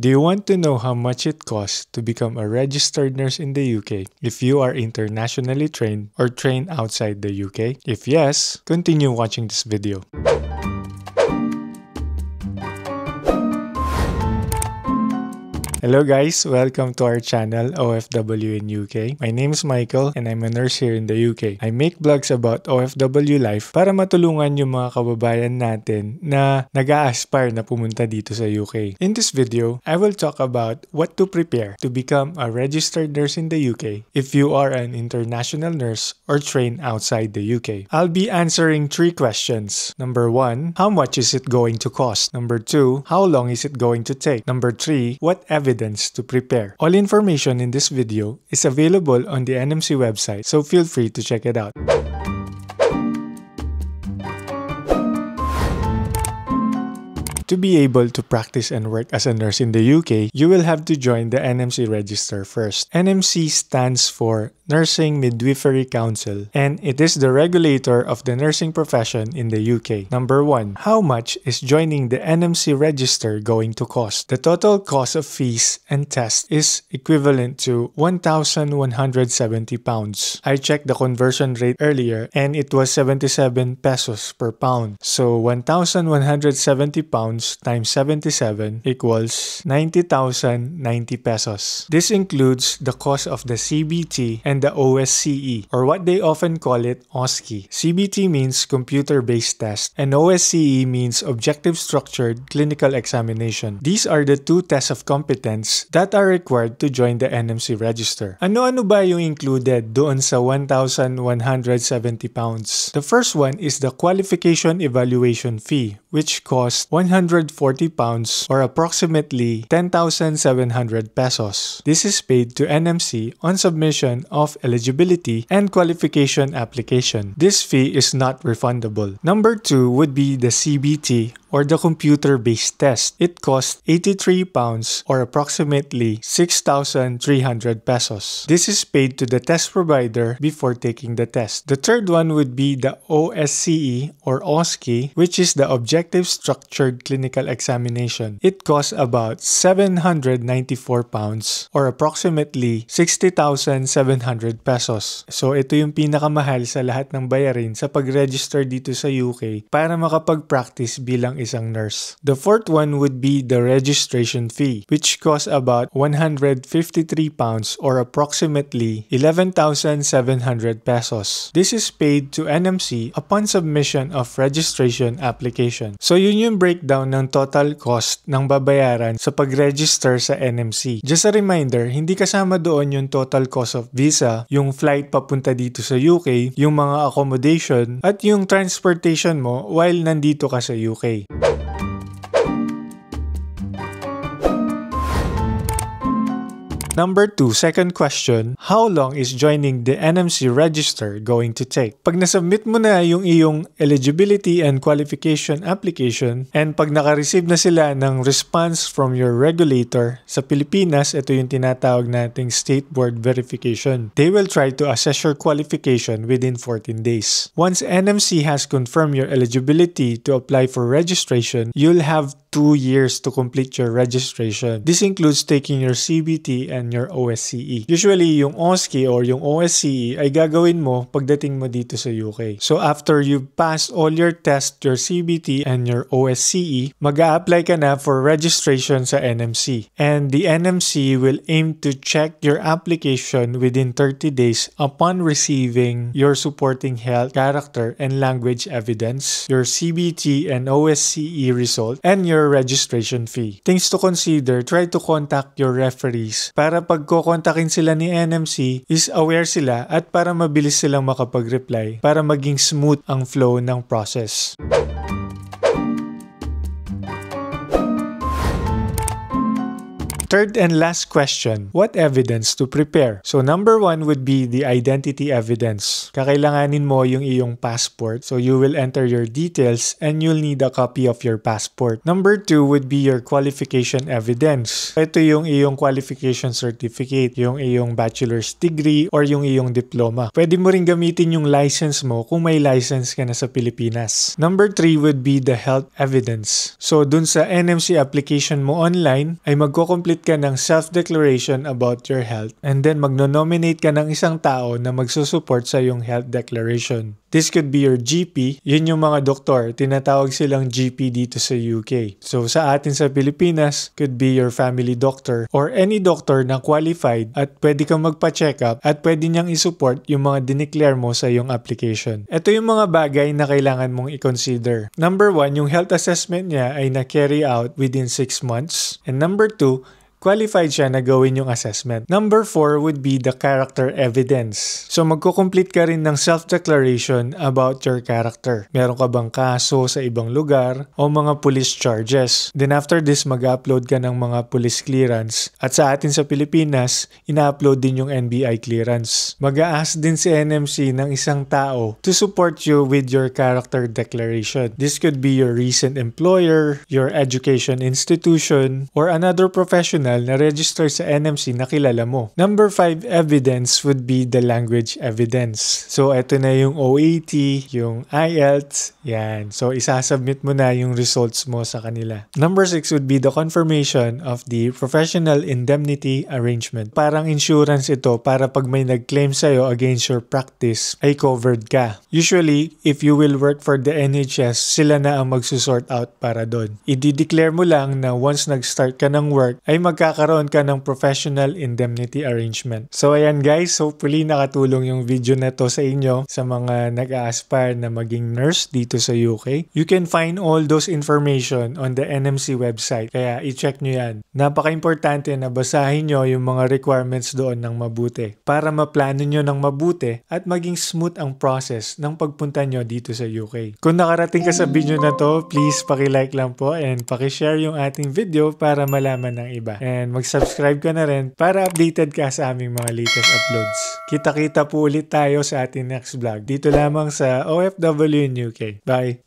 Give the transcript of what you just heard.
Do you want to know how much it costs to become a registered nurse in the UK if you are internationally trained or trained outside the UK? If yes, continue watching this video. Hello guys, welcome to our channel OFW in UK. My name is Michael and I'm a nurse here in the UK. I make vlogs about OFW life para matulungan yung mga kababayan natin na nag-a-aspire na pumunta dito sa UK. In this video, I will talk about what to prepare to become a registered nurse in the UK if you are an international nurse or trained outside the UK. I'll be answering 3 questions. Number 1, how much is it going to cost? Number 2, how long is it going to take? Number 3, what evidence to prepare. All information in this video is available on the NMC website, so feel free to check it out. To be able to practice and work as a nurse in the UK, you will have to join the NMC register first. NMC stands for Nursing Midwifery Council, and it is the regulator of the nursing profession in the UK. Number 1, how much is joining the NMC register going to cost? The total cost of fees and tests is equivalent to £1,170. I checked the conversion rate earlier and it was 77 pesos per pound. So £1,170 times 77 equals 90,090 pesos. This includes the cost of the CBT and the OSCE, or what they often call it OSCE. CBT means computer-based test and OSCE means objective structured clinical examination. These are the 2 tests of competence that are required to join the NMC register. Ano-ano ba yung included doon sa £1,170? The first one is the qualification evaluation fee, which costs £140 or approximately 10,700 pesos. This is paid to NMC on submission of eligibility and qualification application. This fee is not refundable. Number 2 would be the CBT or the computer-based test. It costs £83 or approximately 6,300 pesos. This is paid to the test provider before taking the test. The third one would be the OSCE or OSCE, which is the Objective Structured Clinical Examination. It costs about £794 or approximately 60,700 pesos. So ito yung pinakamahal sa lahat ng bayarin sa pag-register dito sa UK para makapag-practice bilang isang nurse. The fourth one would be the registration fee, which costs about £153 or approximately 11,700 pesos. This is paid to NMC upon submission of registration application. So yun yung breakdown ng total cost ng babayaran sa pag-register sa NMC. Just a reminder, hindi kasama doon yung total cost of visa, yung flight papunta dito sa UK, yung mga accommodation, at yung transportation mo while nandito ka sa UK. Number 2, second question, how long is joining the NMC register going to take? Pag nasubmit mo na yung iyong eligibility and qualification application and pag naka-receive na sila ng response from your regulator, sa Pilipinas, ito yung tinatawag nating State Board Verification. They will try to assess your qualification within 14 days. Once NMC has confirmed your eligibility to apply for registration, you'll have 2 years to complete your registration. This includes taking your CBT and your OSCE. Usually, yung OSCE or yung OSCE ay gagawin mo pagdating mo dito sa UK. So, after you pass all your tests, your CBT and your OSCE, mag-a-apply ka na for registration sa NMC. And the NMC will aim to check your application within 30 days upon receiving your supporting health, character, and language evidence, your CBT and OSCE result, and your registration fee. Things to consider, try to contact your referees para pag kukontakin sila ni NMC is aware sila at para mabilis silang makapag-reply para maging smooth ang flow ng process. Third and last question, what evidence to prepare? So number 1 would be the identity evidence. Kakailanganin mo yung iyong passport. So you will enter your details and you'll need a copy of your passport. Number 2 would be your qualification evidence. Ito yung iyong qualification certificate, yung iyong bachelor's degree or yung iyong diploma. Pwede mo rin gamitin yung license mo kung may license ka na sa Pilipinas. Number 3 would be the health evidence. So dun sa NMC application mo online ay magko-complete ka ng self-declaration about your health and then magno-nominate ka ng isang tao na magsusupport sa yung health declaration. This could be your GP. Yun yung mga doktor. Tinatawag silang GP dito sa UK. So sa atin sa Pilipinas, could be your family doctor or any doctor na qualified at pwede kang magpa-check up at pwede niyang isupport yung mga dineclare mo sa yung application. Ito yung mga bagay na kailangan mong i-consider. Number 1, yung health assessment niya ay na-carry out within 6 months. And number 2, qualified siya na gawin yung assessment. Number 4 would be the character evidence. So magko-complete ka rin ng self-declaration about your character. Meron ka bang kaso sa ibang lugar o mga police charges. Then after this, mag-upload ka ng mga police clearance. At sa atin sa Pilipinas, ina-upload din yung NBI clearance. Mag-a-ask din si NMC ng isang tao to support you with your character declaration. This could be your recent employer, your education institution, or another professional na register sa NMC na kilala mo. Number 5 evidence would be the language evidence. So, ito na yung OET, yung IELTS, yan. So, isasubmit mo na yung results mo sa kanila. Number 6 would be the confirmation of the professional indemnity arrangement. Parang insurance ito para pag may nag-claim sa'yo against your practice, ay covered ka. Usually, if you will work for the NHS, sila na ang magsusort out para doon. I-declare mo lang na once nag-start ka ng work, ay magkakaroon ka ng professional indemnity arrangement. So ayan guys, hopefully nakatulong yung video na to sa inyo sa mga nag-a-aspire na maging nurse dito sa UK. You can find all those information on the NMC website, kaya i-check nyo yan. Napaka-importante na basahin nyo yung mga requirements doon ng mabuti para maplano nyo ng mabuti at maging smooth ang process ng pagpunta nyo dito sa UK. Kung nakarating ka sa video na to, please paki-like lang po and paki-share yung ating video para malaman ng iba. And mag-subscribe ka na rin para updated ka sa aming mga latest uploads. Kita-kita po ulit tayo sa ating next vlog. Dito lamang sa OFW in UK. Bye!